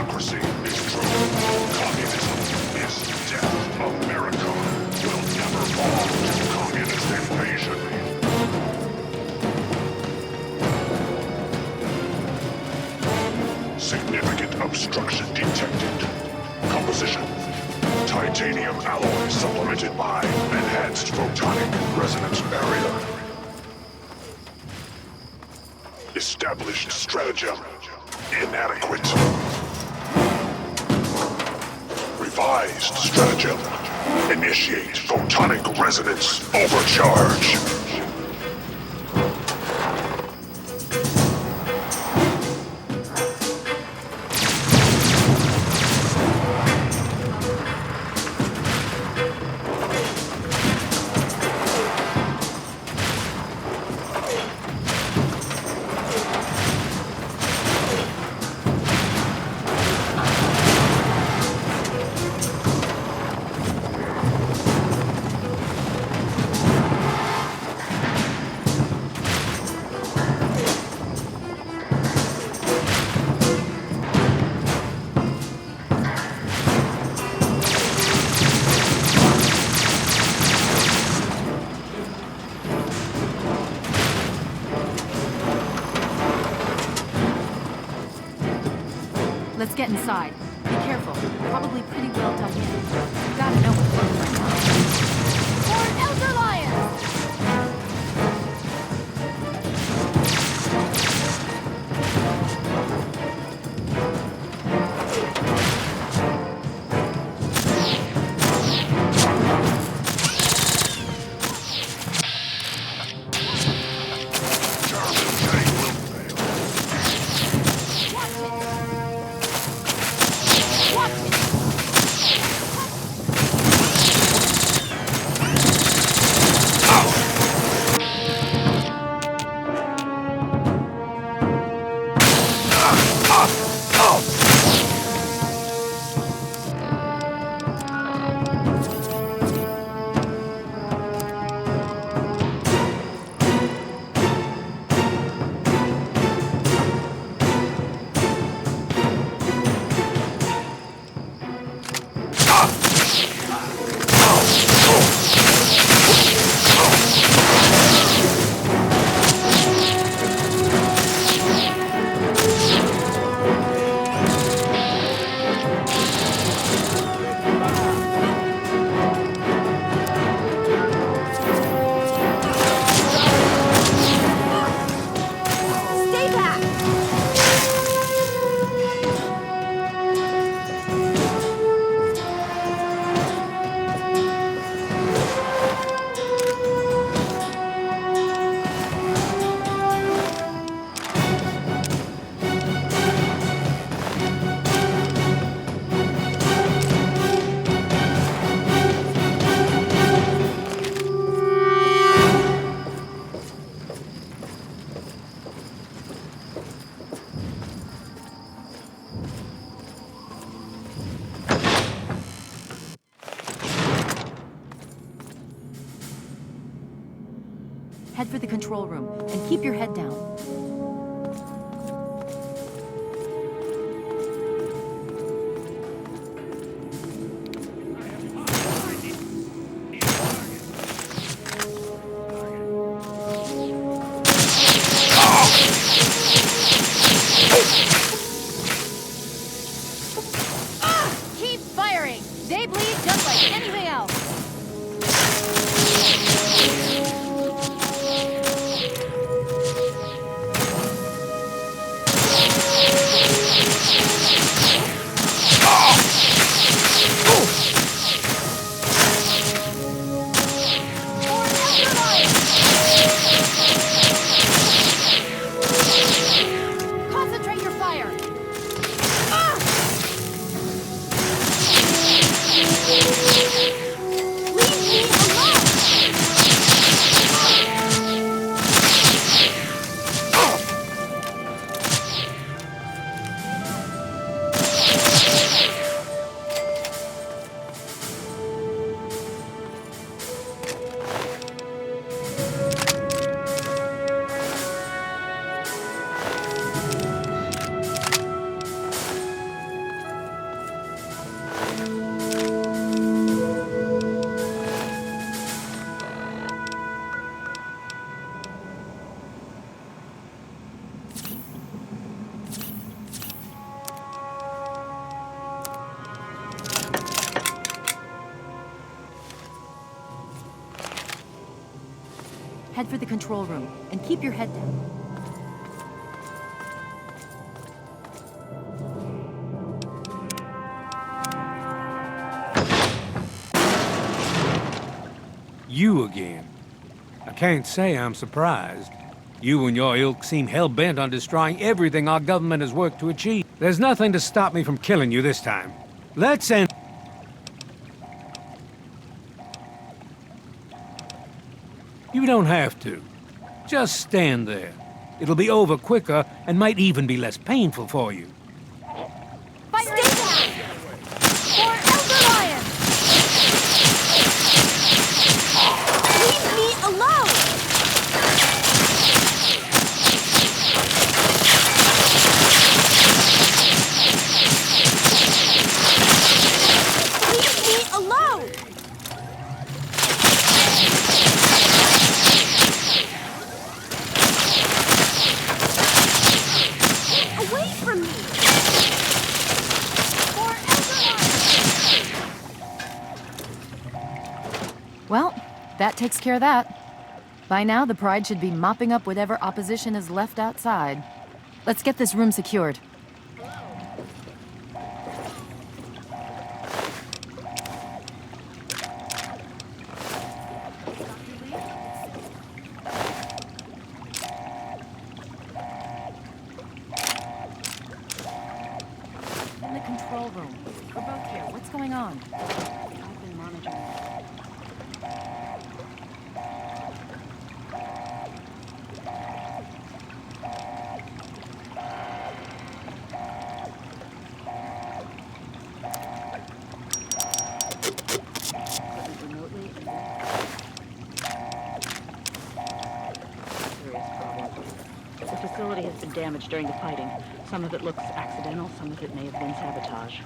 democracy is true. Communism is death. America will never fall to communist invasion. Significant obstruction detected. Composition: titanium alloy supplemented by enhanced photonic resonance barrier. Established stratagem inadequate. Revised stratagem. Initiate photonic resonance overcharge. Let's get inside. Be careful. Probably pretty well dug in. You gotta know what's going right now. For an Elder Lion! Head for the control room, and keep your head down. Keep firing! They bleed just like anything else! Concentrate your fire! Leave me alone! head for the control room, and keep your head down. You again. I can't say I'm surprised. You and your ilk seem hell-bent on destroying everything our government has worked to achieve. There's nothing to stop me from killing you this time. Let's end... You don't have to. Just stand there. It'll be over quicker and might even be less painful for you. Stay down! For Elder Lion! Leave me alone! Leave me alone! Away from me! For Elder Lion! Well, that takes care of that. By now, the Pride should be mopping up whatever opposition is left outside. Let's get this room secured. In the control room. We're both here. What's going on? I've been monitoring. Remotely. Serious problem. The facility has been damaged during the fighting. Some of it looks accidental, some of it may have been sabotage.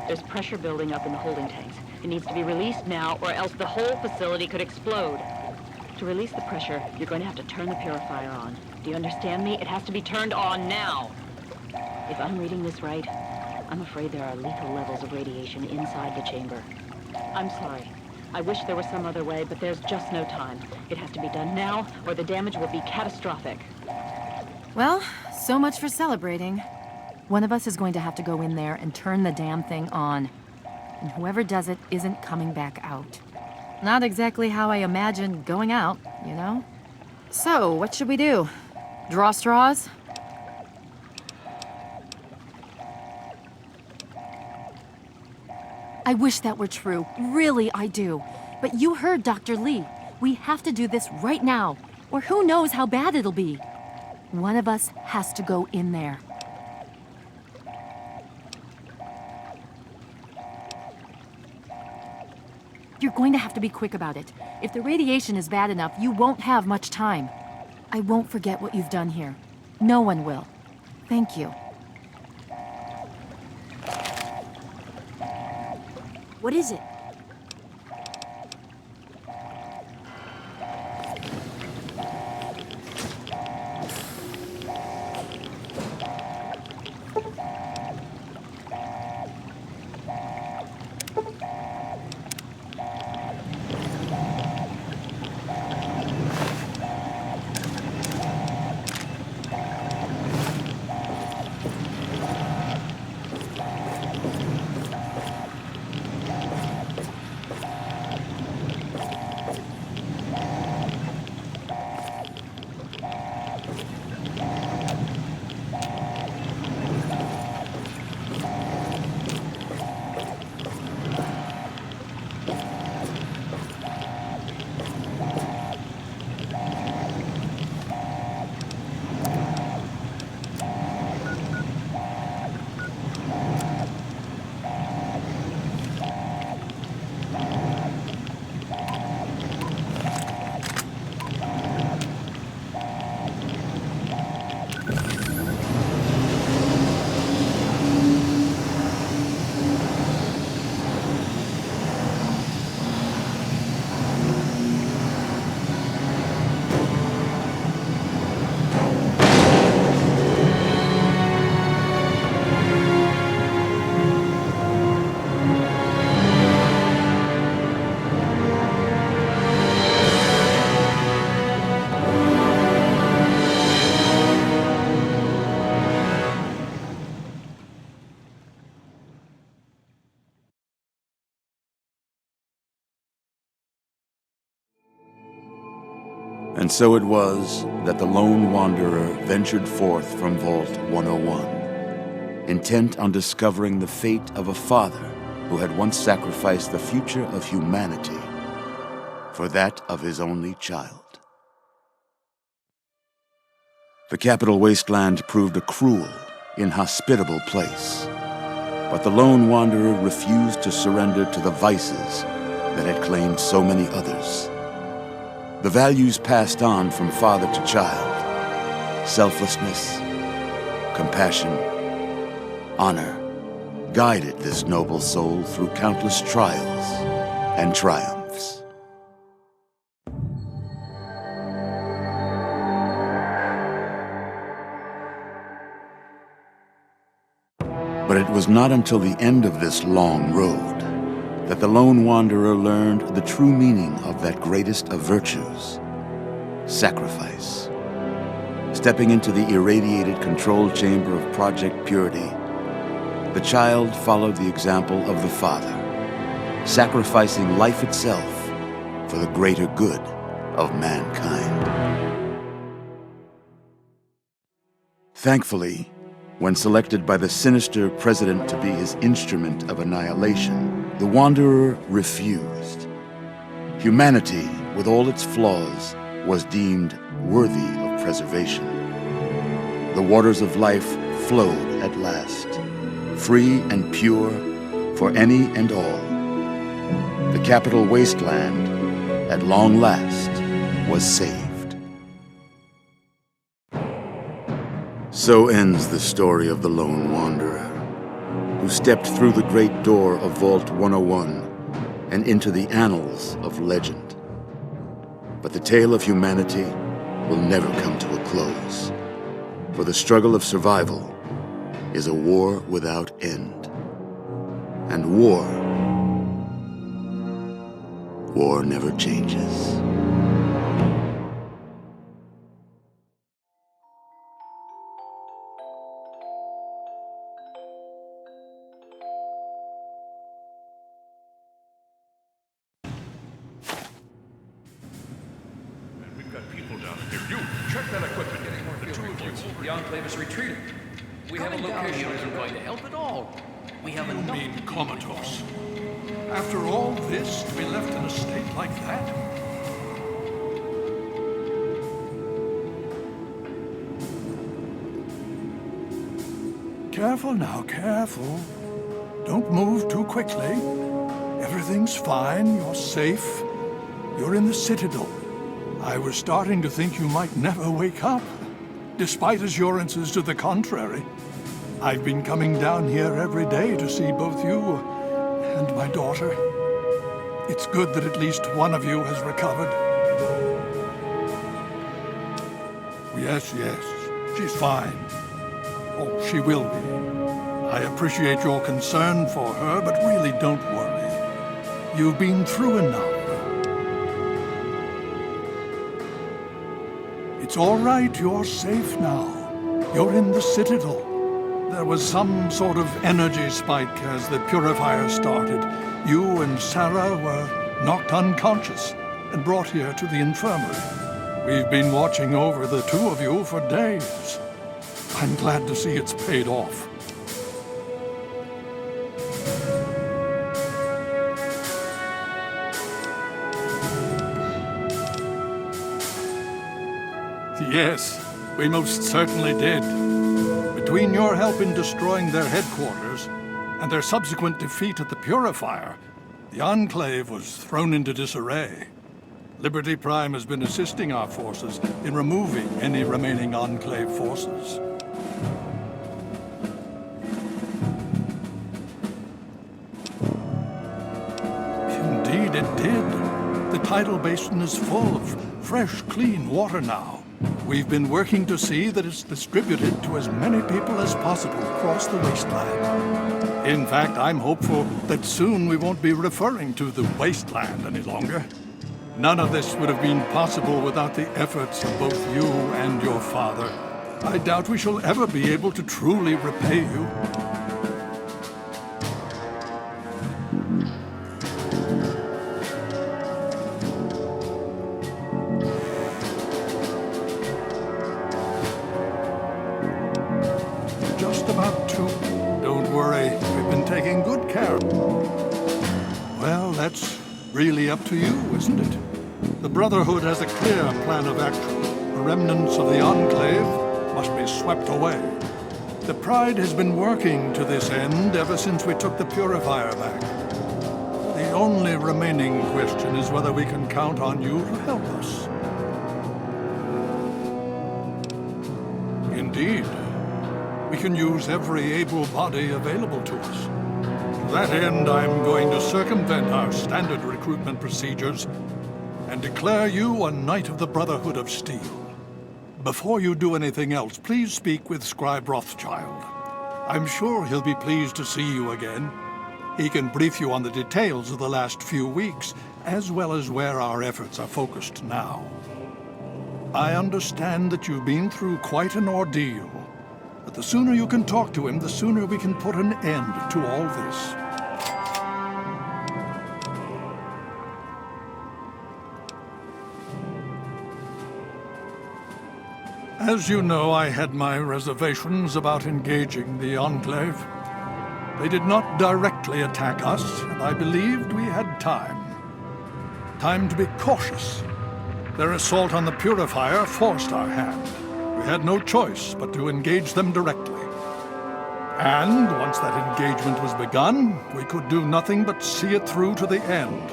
There's pressure building up in the holding tanks. It needs to be released now, or else the whole facility could explode. To release the pressure, you're going to have to turn the purifier on. Do you understand me? It has to be turned on now. If I'm reading this right, I'm afraid there are lethal levels of radiation inside the chamber. I'm sorry. I wish there was some other way, but there's just no time. It has to be done now, or the damage will be catastrophic. Well, so much for celebrating. One of us is going to have to go in there and turn the damn thing on. And whoever does it isn't coming back out. Not exactly how I imagined going out, you know? So, what should we do? Draw straws? I wish that were true. Really, I do. But you heard Dr. Lee. We have to do this right now, or who knows how bad it'll be. One of us has to go in there. You're going to have to be quick about it. If the radiation is bad enough, you won't have much time. I won't forget what you've done here. No one will. Thank you. What is it? And so it was that the lone wanderer ventured forth from Vault 101, intent on discovering the fate of a father who had once sacrificed the future of humanity for that of his only child. The Capital Wasteland proved a cruel, inhospitable place, but the lone wanderer refused to surrender to the vices that had claimed so many others. The values passed on from father to child, selflessness, compassion, honor, guided this noble soul through countless trials and triumphs. But it was not until the end of this long road that the lone wanderer learned the true meaning of that greatest of virtues, sacrifice. Stepping into the irradiated control chamber of Project Purity, the child followed the example of the father, sacrificing life itself for the greater good of mankind. Thankfully, when selected by the sinister president to be his instrument of annihilation, the Wanderer refused. Humanity, with all its flaws, was deemed worthy of preservation. The waters of life flowed at last, free and pure for any and all. The Capital Wasteland, at long last, was saved. So ends the story of the Lone Wanderer, who stepped through the great door of Vault 101 and into the annals of legend. But the tale of humanity will never come to a close, for the struggle of survival is a war without end. And war never changes. Check that equipment. The two of you. The Enclave is retreating. We have a location that isn't going to help at all. We have You enough. mean comatose? After all this, to be left in a state like that? Careful now, careful. Don't move too quickly. Everything's fine, you're safe. You're in the Citadel. I was starting to think you might never wake up, despite assurances to the contrary. I've been coming down here every day to see both you and my daughter. It's good that at least one of you has recovered. Yes, she's fine. Oh, she will be. I appreciate your concern for her, but really don't worry. You've been through enough. It's all right, you're safe now. You're in the Citadel. There was some sort of energy spike as the purifier started. You and Sarah were knocked unconscious and brought here to the infirmary. We've been watching over the two of you for days. I'm glad to see it's paid off. Yes, we most certainly did. Between your help in destroying their headquarters and their subsequent defeat at the Purifier, the Enclave was thrown into disarray. Liberty Prime has been assisting our forces in removing any remaining Enclave forces. Indeed it did. The tidal basin is full of fresh, clean water now. We've been working to see that it's distributed to as many people as possible across the wasteland. In fact, I'm hopeful that soon we won't be referring to the wasteland any longer. None of this would have been possible without the efforts of both you and your father. I doubt we shall ever be able to truly repay you. taking good care. Well, that's really up to you, isn't it? The Brotherhood has a clear plan of action. The remnants of the Enclave must be swept away. The Pride has been working to this end ever since we took the Purifier back. The only remaining question is whether we can count on you to help us. Indeed. We can use every able body available to us. To that end, I'm going to circumvent our standard recruitment procedures and declare you a Knight of the Brotherhood of Steel. Before you do anything else, please speak with Scribe Rothschild. I'm sure he'll be pleased to see you again. He can brief you on the details of the last few weeks, as well as where our efforts are focused now. I understand that you've been through quite an ordeal, but the sooner you can talk to him, the sooner we can put an end to all this. As you know, I had my reservations about engaging the Enclave. They did not directly attack us, and I believed we had time. Time to be cautious. Their assault on the Purifier forced our hand. We had no choice but to engage them directly. And once that engagement was begun, we could do nothing but see it through to the end.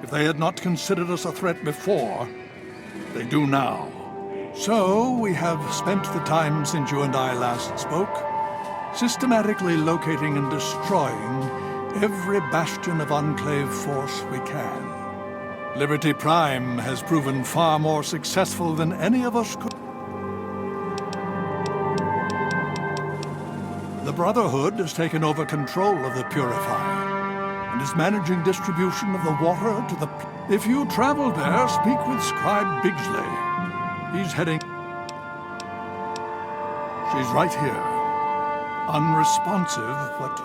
If they had not considered us a threat before, they do now. So we have spent the time since you and I last spoke, systematically locating and destroying every bastion of Enclave force we can. Liberty Prime has proven far more successful than any of us could. The Brotherhood has taken over control of the Purifier and is managing distribution of the water to the... If you travel there, speak with Scribe Bigsley. He's heading... She's right here. Unresponsive, but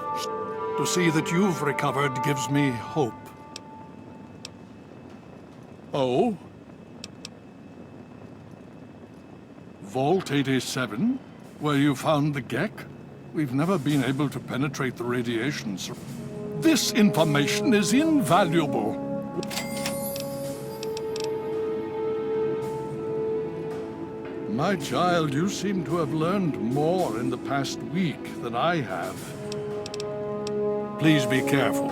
to see that you've recovered gives me hope. Oh? Vault 87? Where you found the Gek? We've never been able to penetrate the radiation. This information is invaluable. My child, you seem to have learned more in the past week than I have. Please be careful.